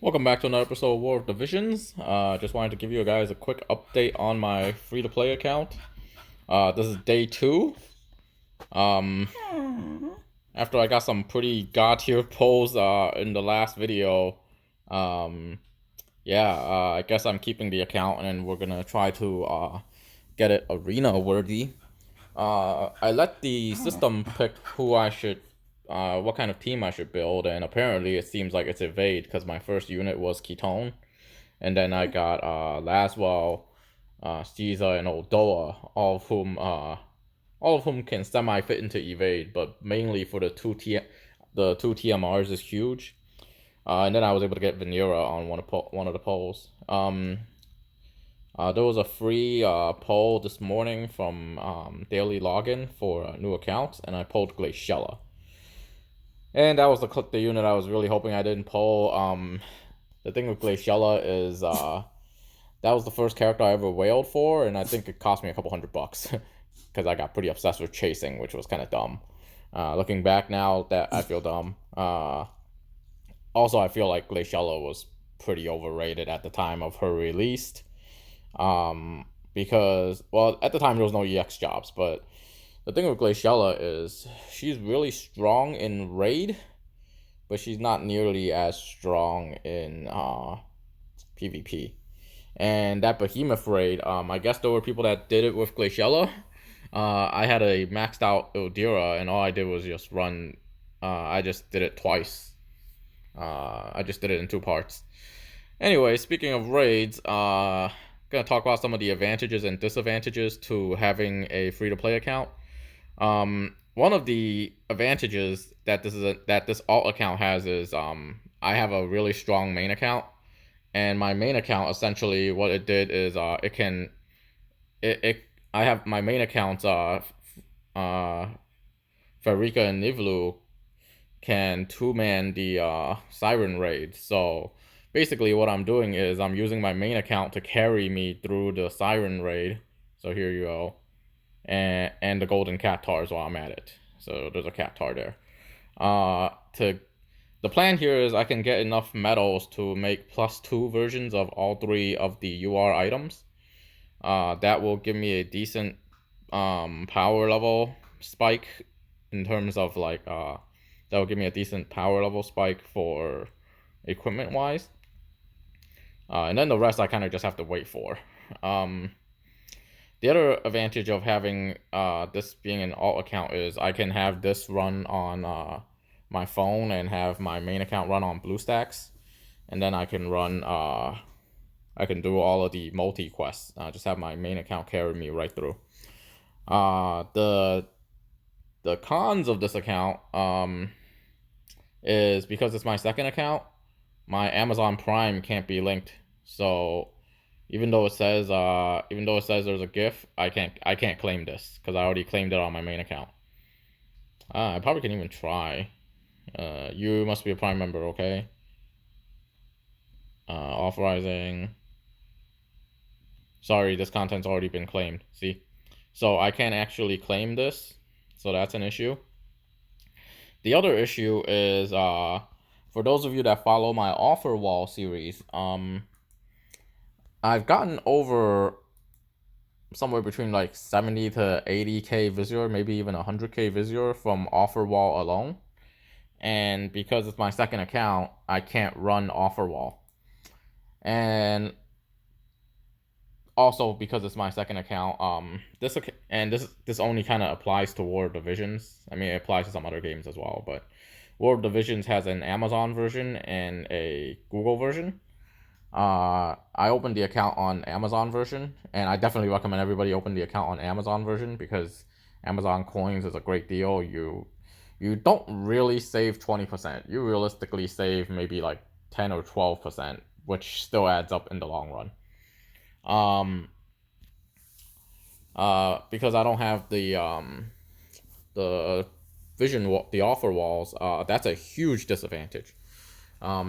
Welcome back to another episode of War of Divisions. Just wanted to give you guys a quick update on my free-to-play account. This is day 2. Um, After I got some pretty god-tier polls in the last video, um, I guess I'm keeping the account and we're gonna try to get it arena worthy. I let the system pick who I should, what kind of team I should build, and apparently it seems like it's evade because my first unit was Ketone, and then I got Laswell, Caesar, and Oldoa, all of whom can semi fit into evade, but mainly for the two TMRs is huge. And then I was able to get Venera on one of the polls. There was a free poll this morning from Daily Login for new accounts, and I polled Glaciella. And that was the unit I was really hoping I didn't poll. The thing with Glaciella is that was the first character I ever whaled for, and I think it cost me a couple $100 because I got pretty obsessed with chasing, which was kind of dumb. Looking back now, that I feel dumb. Also, I feel like Glaciella was pretty overrated at the time of her release. Because, well, at the time there was no EX jobs, but the thing with Glaciella is she's really strong in raid, but she's not nearly as strong in PvP. And that Behemoth raid, I guess there were people that did it with Glaciella. I had a maxed out Ildira, and all I did was just run. I just did it twice. I just did it in 2 parts. Anyway, speaking of raids, gonna talk about some of the advantages and disadvantages to having a free-to-play account. One of the advantages that this alt account has is I have a really strong main account, and my main account essentially what it did is I have my main accounts Farika and Nivlu can 2-man the Siren raid. So basically what I'm doing is I'm using my main account to carry me through the Siren raid. So here you go. And the golden cat tars while I'm at it. So there's a cat tar there. The plan here is I can get enough medals to make +2 versions of all 3 of the UR items. That will give me a decent power level spike in terms of like that will give me a decent power level spike for equipment wise. And then the rest I kind of just have to wait for. The other advantage of having this being an alt account is I can have this run on my phone and have my main account run on BlueStacks, and then I can run I can do all of the multi quests. Just have my main account carry me right through. The cons of this account is because it's my second account, my Amazon Prime can't be linked. So even though it says there's a GIF, I can't claim this because I already claimed it on my main account. I probably can even try. You must be a Prime member, okay? Authorizing. Sorry, this content's already been claimed. See? So I can't actually claim this. So that's an issue. The other issue is for those of you that follow my offer wall series, I've gotten over somewhere between like 70 to 80k Visior, maybe even 100k Visior from offer wall alone. And because it's my second account, I can't run offer wall. And also because it's my second account, this only kind of applies to War of Divisions. I mean, it applies to some other games as well, but War of Divisions has an Amazon version and a Google version. I opened the account on Amazon version, and I definitely recommend everybody open the account on Amazon version because Amazon coins is a great deal. You don't really save 20%. You realistically save maybe like 10 or 12%, which still adds up in the long run. Because I don't have the the offer walls, that's a huge disadvantage.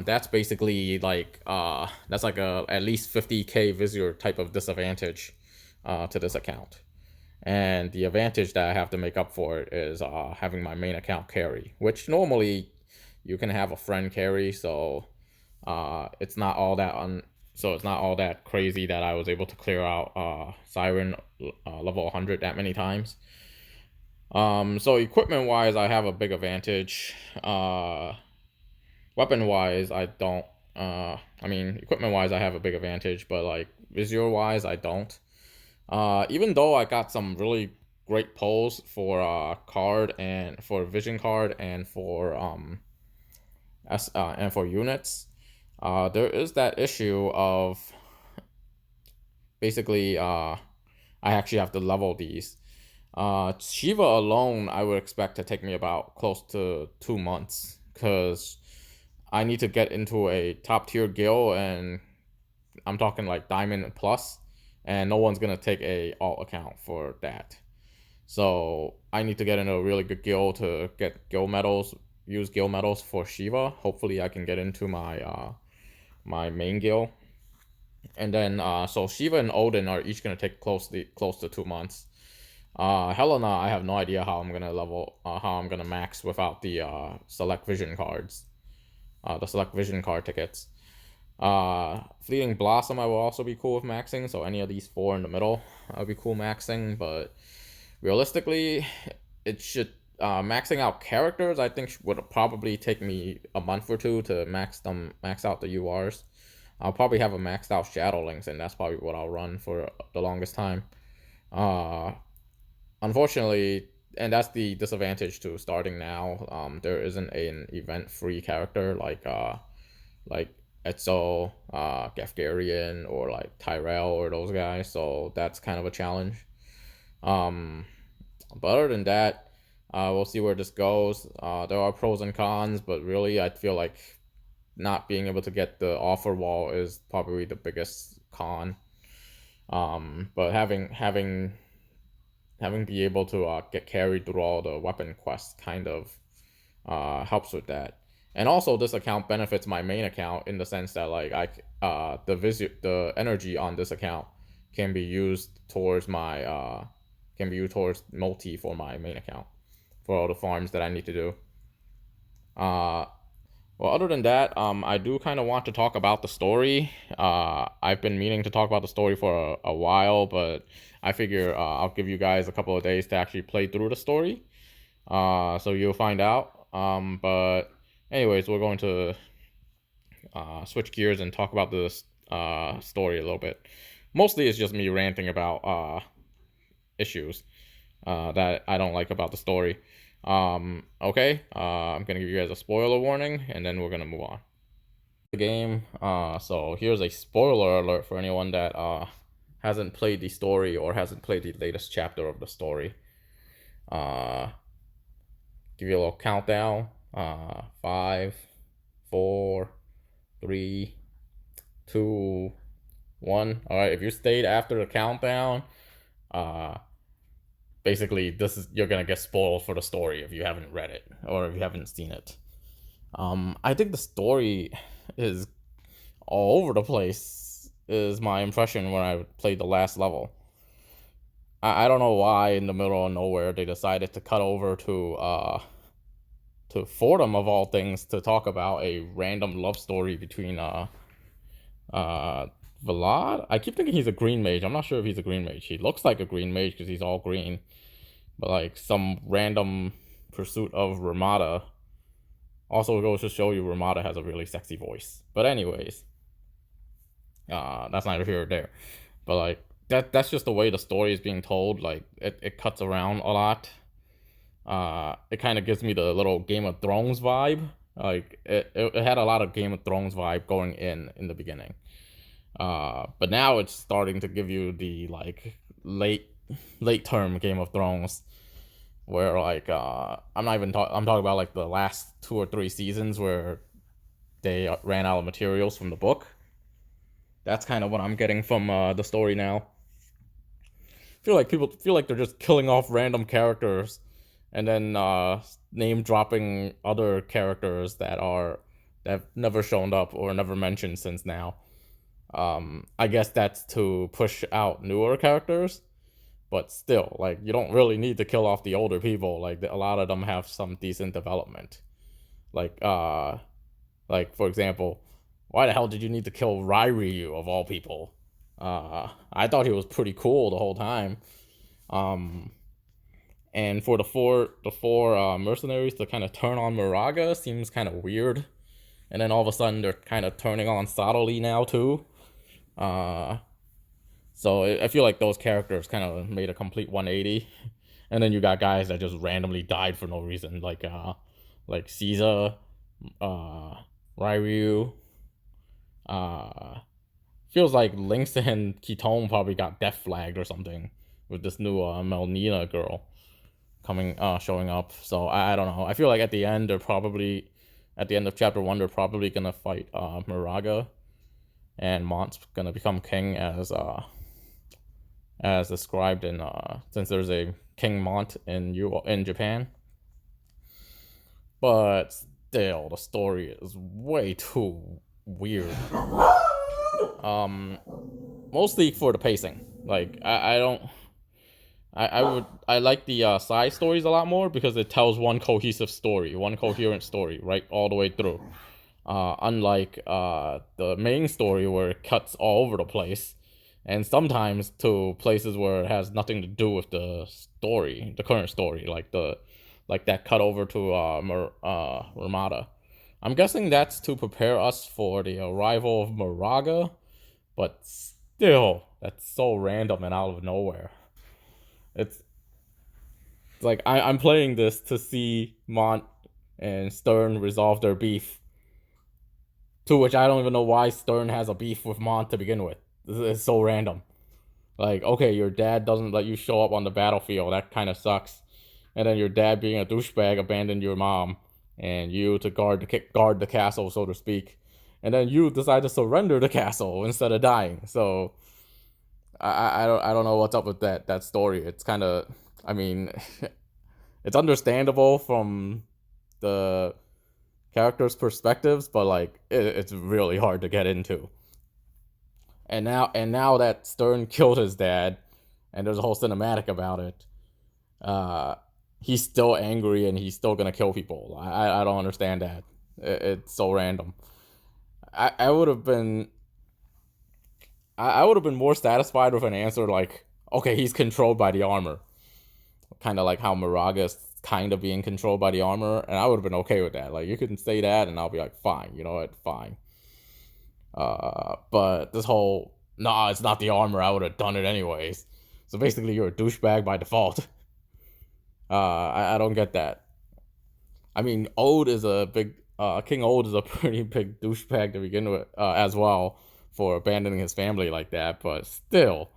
That's basically like that's like a at least 50k Visior type of disadvantage to this account. And the advantage that I have to make up for it is having my main account carry, which normally you can have a friend carry, so It's not all that so it's not all that crazy that I was able to clear out Siren level 100 that many times. So equipment wise, I have a big advantage. Weapon wise, I don't. I mean, equipment wise, I have a big advantage, but like visual wise, I don't. Even though I got some really great pulls for card and for vision card and for and for units, there is that issue of basically I actually have to level these. Shiva alone, I would expect to take me about close to 2 months because I need to get into a top tier guild, and I'm talking like diamond plus, and no one's gonna take a alt account for that. So I need to get into a really good guild to get guild medals, use guild medals for Shiva. Hopefully I can get into my main guild. And then so Shiva and Odin are each gonna take close to 2 months. Helena, I have no idea how I'm gonna how I'm gonna max without the select vision cards, the select vision card tickets. Fleeting Blossom, I will also be cool with maxing. So any of these four in the middle, I'll be cool maxing. But realistically, it should maxing out characters. I think would probably take me a month or two to max out the URs. I'll probably have a maxed out Shadowlings, and that's probably what I'll run for the longest time. Unfortunately, and that's the disadvantage to starting now. There isn't an event-free character like Etzo, Gafgarian, or like Tyrell or those guys. So that's kind of a challenge. But other than that, we'll see where this goes. There are pros and cons, but really, I feel like not being able to get the offer wall is probably the biggest con. But having be able to get carried through all the weapon quests kind of helps with that. And also, this account benefits my main account in the sense that like the energy on this account can be used towards my multi for my main account for all the farms that I need to do. Well, other than that, I do kind of want to talk about the story. I've been meaning to talk about the story for a while, but I figure I'll give you guys a couple of days to actually play through the story. So you'll find out. But anyways, we're going to switch gears and talk about this story a little bit. Mostly it's just me ranting about issues that I don't like about the story. Okay, I'm gonna give you guys a spoiler warning, and then we're gonna move on. The game. So here's a spoiler alert for anyone that hasn't played the story or hasn't played the latest chapter of the story. Give you a little countdown. 5, 4, 3, 2, 1. All right, if you stayed after the countdown, basically you're gonna get spoiled for the story if you haven't read it or if you haven't seen it. I think the story is all over the place, is my impression when I played the last level. I don't know why in the middle of nowhere they decided to cut over to Fordham of all things to talk about a random love story between Vlad. I keep thinking he's a green mage. I'm not sure if he's a green mage. He looks like a green mage because he's all green. But like some random pursuit of Ramada. Also goes to show you Ramada has a really sexy voice. But anyways, that's neither here or there. But like that's just the way the story is being told. Like it cuts around a lot. It kind of gives me the little Game of Thrones vibe. Like it had a lot of Game of Thrones vibe going in the beginning. But now it's starting to give you the like late term Game of Thrones, where like I'm talking about like the last 2 or 3 seasons where they ran out of materials from the book. That's kind of what I'm getting from the story now. People feel like they're just killing off random characters and then name dropping other characters that have never shown up or never mentioned since now. I guess that's to push out newer characters, but still, like, you don't really need to kill off the older people. Like, a lot of them have some decent development. Like for example, why the hell did you need to kill Ryu of all people? I thought he was pretty cool the whole time. And for the four mercenaries to kind of turn on Moraga seems kind of weird. And then all of a sudden they're kind of turning on Sadoli now too. So I feel like those characters kind of made a complete 180. And then you got guys that just randomly died for no reason, like Caesar, Ryu. Feels like Lynx and Kitome probably got death flagged or something with this new Melnina girl showing up. So I don't know. I feel like at the end of chapter 1 they're probably gonna fight Moraga, and Mont's gonna become king as described in since there's a King Mont in Japan. But still, the story is way too weird. Mostly for the pacing. Like I like the side stories a lot more because it tells one cohesive story, one coherent story, right, all the way through. Unlike the main story where it cuts all over the place, and sometimes to places where it has nothing to do with the story, the current story, like that cut over to Ramada. I'm guessing that's to prepare us for the arrival of Moraga, but still, that's so random and out of nowhere. It's like I'm playing this to see Mont and Stern resolve their beef. To which I don't even know why Stern has a beef with Mont to begin with. It's so random. Like, okay, your dad doesn't let you show up on the battlefield. That kind of sucks. And then your dad, being a douchebag, abandoned your mom and you to guard the castle, so to speak. And then you decide to surrender the castle instead of dying. So I don't know what's up with that story. It's kind of, I mean, it's understandable from the characters' perspectives, but like it's really hard to get into. And now that Stern killed his dad, and there's a whole cinematic about it, he's still angry and he's still gonna kill people. I don't understand that. It's so random. I would have been more satisfied with an answer like, okay, he's controlled by the armor, kind of like how Moraga is kind of being controlled by the armor, and I would have been okay with that. Like, you can say that, and I'll be like, fine, you know what, fine. But this whole, nah, it's not the armor, I would have done it anyways. So basically, you're a douchebag by default. I don't get that. I mean, King Ode is a pretty big douchebag to begin with, as well, for abandoning his family like that. But still,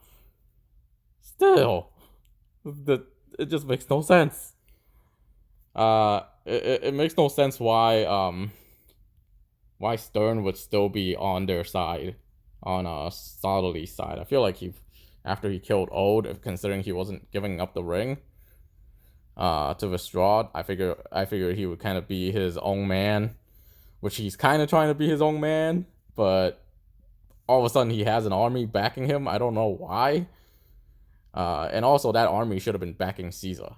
it just makes no sense. It makes no sense why Stern would still be on their side, on Sadoli's side. I feel like after he killed Ode, considering he wasn't giving up the ring to Lestrade, I figured he would kind of be his own man, which he's kind of trying to be his own man, but all of a sudden he has an army backing him. I don't know why. And also that army should have been backing Caesar.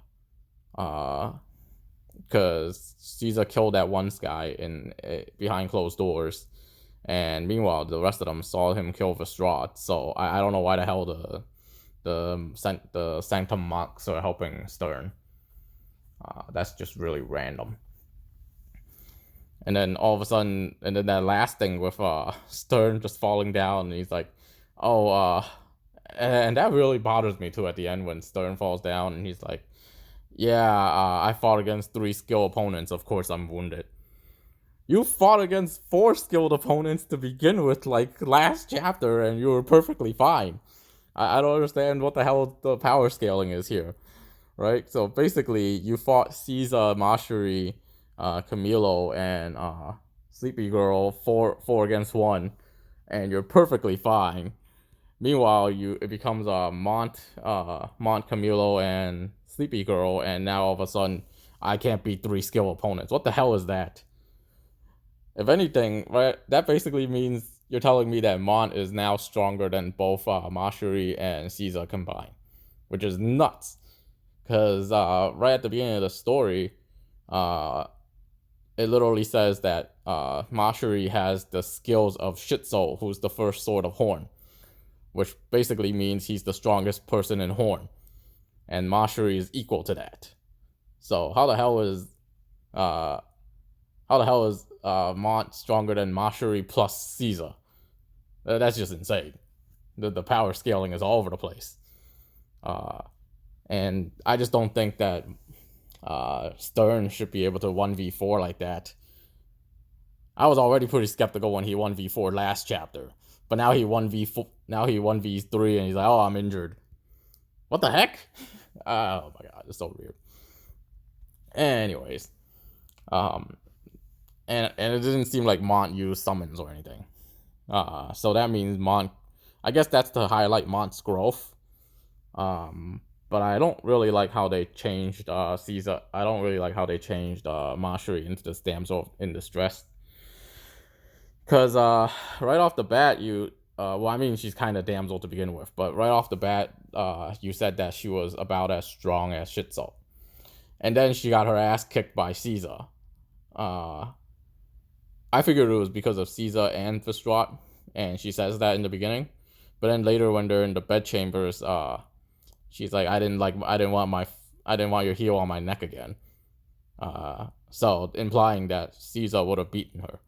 Because Caesar killed that one guy behind closed doors, and meanwhile the rest of them saw him kill Lestrade. So I don't know why the hell the Sanctum monks are helping Stern. That's just really random. And then all of a sudden, and then that last thing with Stern just falling down, and he's like, and that really bothers me too at the end when Stern falls down, and he's like, yeah, I fought against 3 skilled opponents. Of course, I'm wounded. You fought against 4 skilled opponents to begin with, like last chapter, and you were perfectly fine. I don't understand what the hell the power scaling is here, right? So basically, you fought Caesar, Mashiri, Camilo, and Sleepy Girl 4 against 1, and you're perfectly fine. Meanwhile, it becomes Mont, Camilo, and Sleepy Girl, and now all of a sudden, I can't beat 3 skill opponents. What the hell is that? If anything, right, that basically means you're telling me that Mont is now stronger than both Mashiri and Caesar combined, which is nuts. Because right at the beginning of the story, it literally says that Mashiri has the skills of Shitso, who's the first sword of Horn, which basically means he's the strongest person in Horn, and Mashiri is equal to that. So how the hell is Mont stronger than Mashiri plus Caesar? That's just insane. The power scaling is all over the place. And I just don't think that Stern should be able to 1v4 like that. I was already pretty skeptical when he 1v4 last chapter, but now he 1v3 and he's like, oh, I'm injured. What the heck? Oh my god, it's so weird. Anyways, and it didn't seem like Mont used summons or anything. So that means Mont, I guess that's to highlight Mont's growth. But I don't really like how they changed Caesar. I don't really like how they changed Mashiri into this damsel in distress. Because right off the bat, well, I mean, she's kind of damsel to begin with, but right off the bat, you said that she was about as strong as Shitso. And then she got her ass kicked by Caesar. I figured it was because of Caesar and Vistrat, and she says that in the beginning. But then later, when they're in the bedchambers, she's like, I didn't want your heel on my neck again. So implying that Caesar would have beaten her.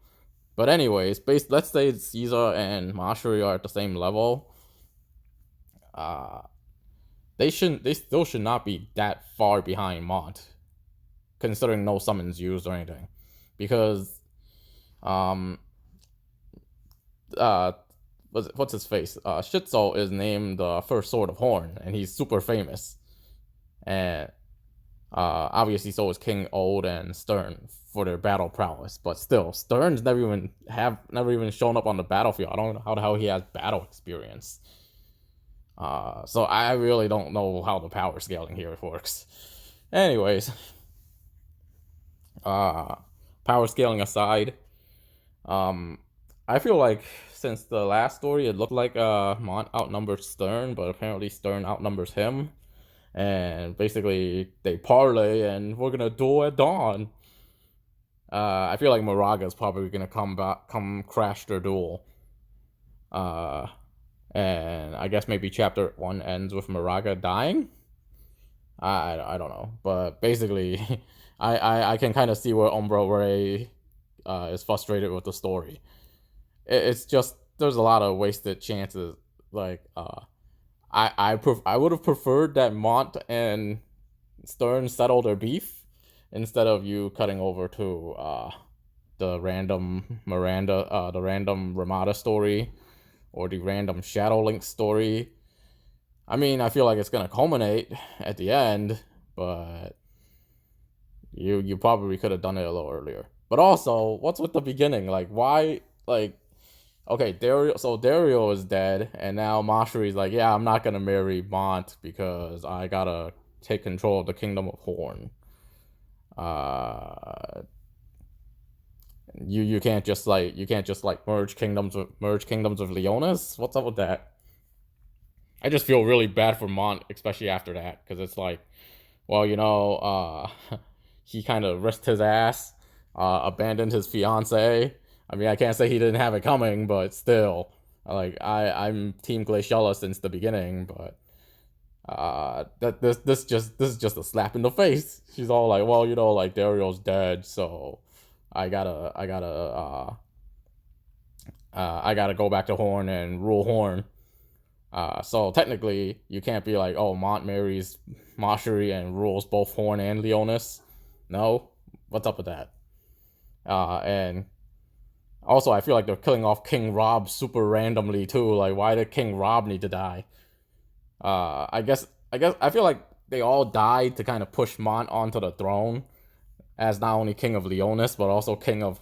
But anyways, let's say Caesar and Mashiri are at the same level. They still should not be that far behind Mont, considering no summons used or anything, because what's his face? Shitso is named the first sword of Horn, and he's super famous. And obviously, so is King Old and Stern for their battle prowess. But still, Stern's never even shown up on the battlefield. I don't know how the hell he has battle experience. So I really don't know how the power scaling here works. Anyways, power scaling aside, I feel like since the last story, it looked like Mont outnumbers Stern, but apparently Stern outnumbers him. And basically, they parlay, and we're gonna duel at dawn. I feel like Moraga's probably gonna come crash their duel. And I guess maybe chapter 1 ends with Moraga dying. I don't know, but basically, I can kind of see where Umbra Ray is frustrated with the story. It's just there's a lot of wasted chances. Like I would have preferred that Mont and Stern settle their beef instead of you cutting over to the random Ramada story or the random Shadow Link story. I mean, I feel like it's gonna culminate at the end, but you probably could have done it a little earlier. But also, what's with the beginning? Like, why? Like, okay, Dario is dead, and now Mashiri's like, yeah, I'm not gonna marry Mont because I gotta take control of the Kingdom of Horn. You can't just merge kingdoms with Leonis. What's up with that? I just feel really bad for Mont, especially after that, because it's like, well, he kind of risked his ass, abandoned his fiance. I mean, I can't say he didn't have it coming, but still, like, I'm Team Glaciella since the beginning, but this is just a slap in the face. She's all like, well, like Dario's dead, so I gotta go back to Horn and rule Horn. So technically, you can't be like, oh, Mont marries Mashiri and rules both Horn and Leonis. No, what's up with that? And also, I feel like they're killing off King Rob super randomly too. Like, why did King Rob need to die? I feel like they all died to kind of push Mont onto the throne as not only King of Leonis but also King of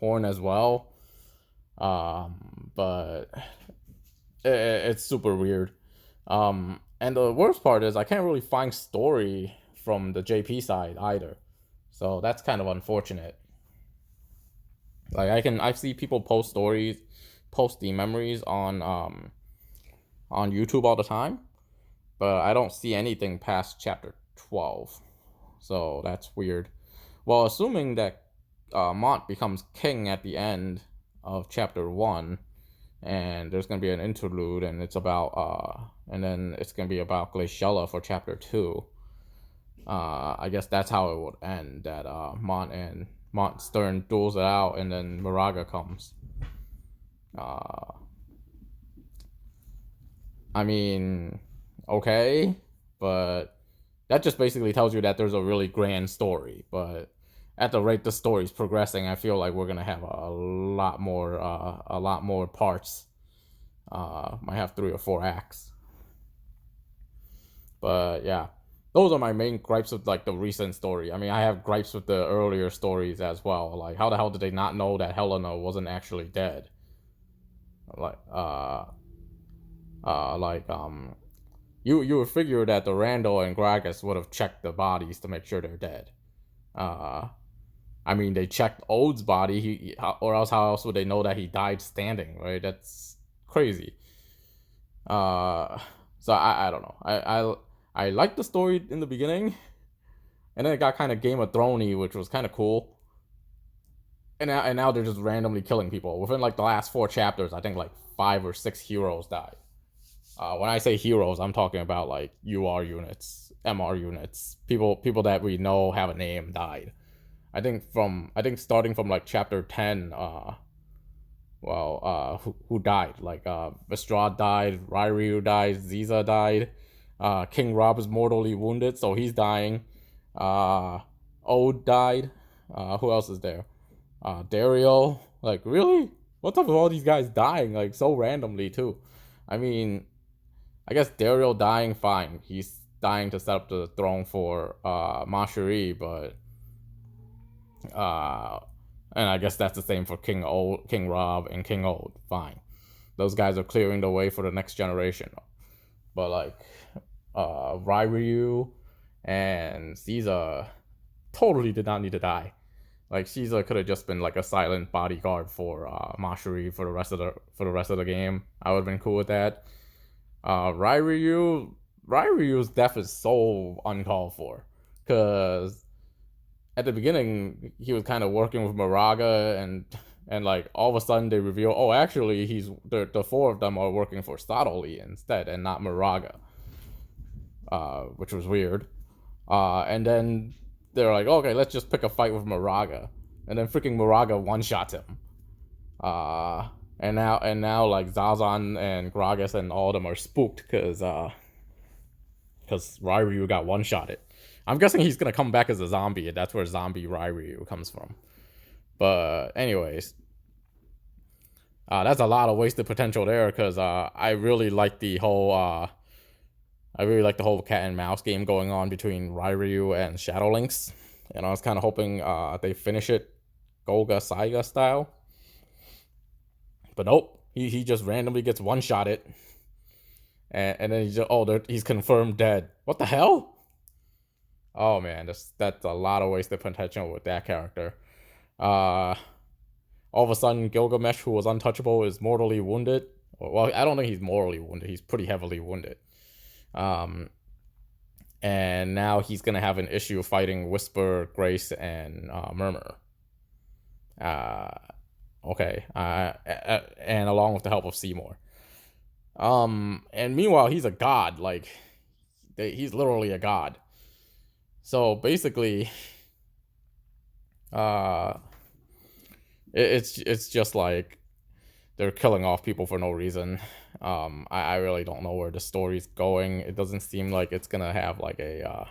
Horn as well. But it's super weird. And the worst part is I can't really find story from the JP side either. So that's kind of unfortunate. Like I see people post the memories on YouTube all the time, but I don't see anything past chapter 12. So that's weird. Well, assuming that Mont becomes king at the end of chapter 1, and there's gonna be an interlude, and it's about and then it's gonna be about Glaciella for chapter 2. I guess that's how it would end. That Mont Stern duels it out, and then Moraga comes. I mean, okay, but that just basically tells you that there's a really grand story. But at the rate the story's progressing, I feel like we're gonna have a lot more parts. Might have 3 or 4 acts. But yeah, those are my main gripes with like the recent story. I mean, I have gripes with the earlier stories as well. Like, how the hell did they not know that Helena wasn't actually dead? You would figure that the Randall and Gragas would have checked the bodies to make sure they're dead. I mean, they checked Ode's body, or else how else would they know that he died standing, right? That's crazy. So I don't know. I liked the story in the beginning, and then it got kind of Game of Thrones-y, which was kind of cool. And now they're just randomly killing people. Within like the last 4 chapters, I think like 5 or 6 heroes died. When I say heroes, I'm talking about like UR units, MR units, people that we know have a name died. I think starting from like chapter 10, who died? Like Lestrade died, Ryryu died, Ziza died, King Rob is mortally wounded, so he's dying. Ode died. Who else is there? Dario. Like, really? What's up with all these guys dying like so randomly too? I mean, I guess Dario dying, fine. He's dying to set up the throne for Mashiri, but and I guess that's the same for King Rob, and King Old. Fine, those guys are clearing the way for the next generation. But like, Ryryu and Caesar totally did not need to die. Like, Caesar could have just been like a silent bodyguard for Mashiri for the rest of the game. I would have been cool with that. Ryryu's death is so uncalled for, because at the beginning he was kind of working with Moraga, and like all of a sudden they reveal, oh, actually the 4 of them are working for Stadoli instead and not Moraga, which was weird. And then they're like, okay, let's just pick a fight with Moraga, and then freaking Moraga one-shots him. And now like Zazan and Gragas and all of them are spooked because Ryryu got one-shotted. I'm guessing he's gonna come back as a zombie, and that's where zombie Ryryu comes from. But anyways, that's a lot of wasted potential there, because I really like the whole cat and mouse game going on between Ryryu and Shadow Lynx, and I was kind of hoping they finish it Golga Saiga style. But nope, he just randomly gets one-shotted, and then he's confirmed dead. What the hell? Oh man, that's a lot of wasted potential with that character. All of a sudden, Gilgamesh, who was untouchable, is mortally wounded. Well, I don't think he's mortally wounded. He's pretty heavily wounded. And now he's gonna have an issue fighting Whisper, Grace, and Murmur. Okay. And along with the help of Seymour. And meanwhile, he's a god. Like, he's literally a god. So basically, it's just like they're killing off people for no reason. I really don't know where the story's going. It doesn't seem like it's gonna have like a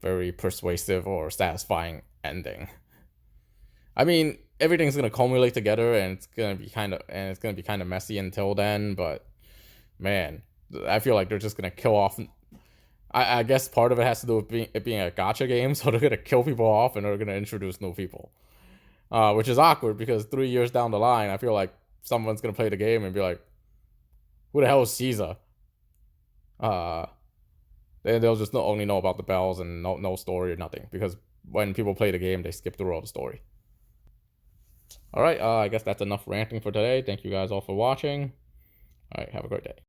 very persuasive or satisfying ending. I mean, everything's gonna culminate together, and it's gonna be kind of messy until then. But man, I feel like they're just gonna kill off. I guess part of it has to do with it being a gacha game, so they're gonna kill people off and they're gonna introduce new people, which is awkward, because 3 years down the line, I feel like someone's gonna play the game and be like, "Who the hell is Caesar?" They'll just only know about the bells and no story or nothing, because when people play the game, they skip through all the story. All right, I guess that's enough ranting for today. Thank you guys all for watching. All right, have a great day.